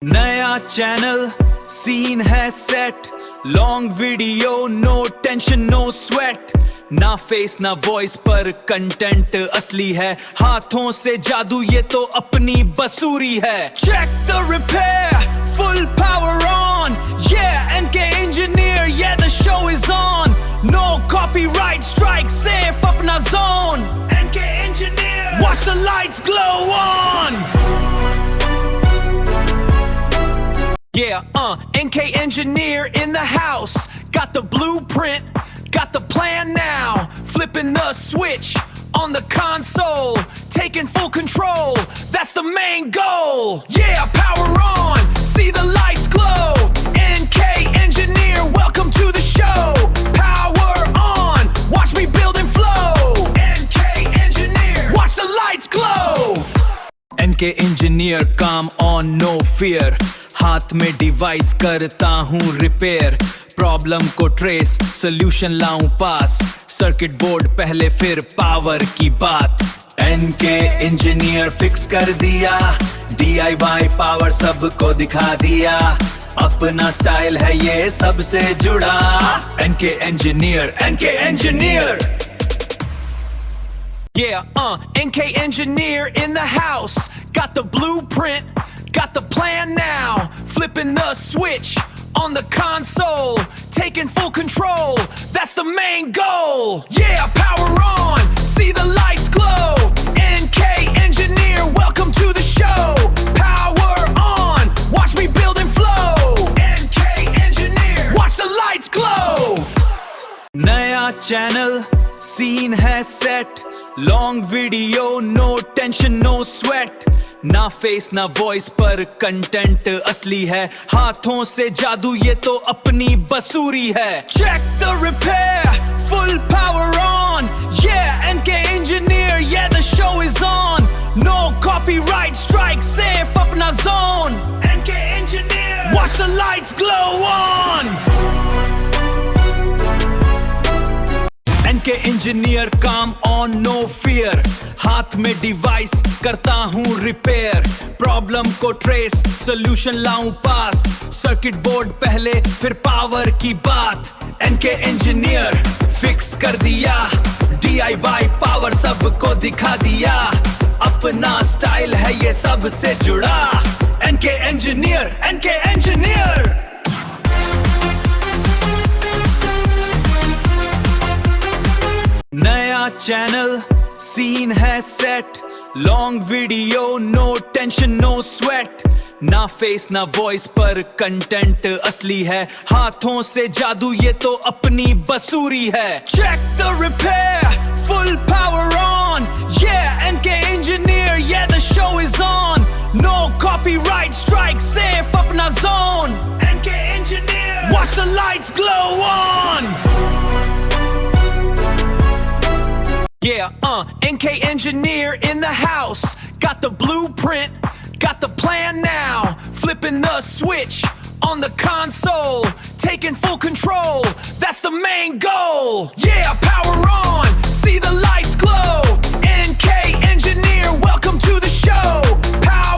नया channel scene है set long video no tension no sweat ना फेस ना वॉइस पर कंटेंट असली है हाथों से जादू ये तो अपनी बसूरी है check the repair full power on yeah NK engineer yeah the show is on no copyright strike safe अपना zone NK engineer watch the lights glow on Yeah, NK engineer in the house. Got the blueprint, got the plan now. Flipping the switch on the console. Taking full control, that's the main goal. Yeah, power on, see the lights glow. NK engineer, welcome to the show. Power on, watch me build and flow. NK engineer, watch the lights glow. NK engineer, काम on, no fear. हाथ में device करता हूँ repair problem को trace solution लाऊं पास circuit board पहले फिर power की बात एनके इंजीनियर फिक्स कर दिया DIY पावर सबको दिखा दिया अपना स्टाइल है ये सबसे जुड़ा NK engineer Yeah, NK engineer in the house. Got the blueprint, got the plan now. Flipping the switch on the console. Taking full control, that's the main goal. Yeah, power on, see the lights glow. NK engineer, welcome to the show. Power on, watch me build and flow. NK engineer, watch the lights glow. नया channel scene है set long video no tension no sweat ना face ना voice पर content असली है हाथों से जादू ये तो अपनी बसूरी है check the repair full power on yeah NK engineer yeah the show is on no copyright strike safe अपना zone NK engineer watch the lights glow on NK engineer काम ऑन नो फियर हाथ में device करता हूँ repair problem को trace solution लाऊं पास circuit board पहले फिर पावर की बात NK इंजीनियर फिक्स कर दिया DIY पावर सबको दिखा दिया अपना स्टाइल है ये सबसे जुड़ा NK इंजीनियर नया चैनल सीन है set long video no tension no sweat ना फेस ना वॉइस पर कंटेंट असली है हाथों से जादू ये तो अपनी बसूरी है check the repair full power on yeah NK engineer yeah the show is on no copyright strike safe अपना zone NK engineer watch the lights glow on Yeah, NK engineer in the house. Got the blueprint, got the plan now. Flipping the switch on the console. Taking full control, that's the main goal. Yeah, power on, see the lights glow. NK engineer, welcome to the show. Power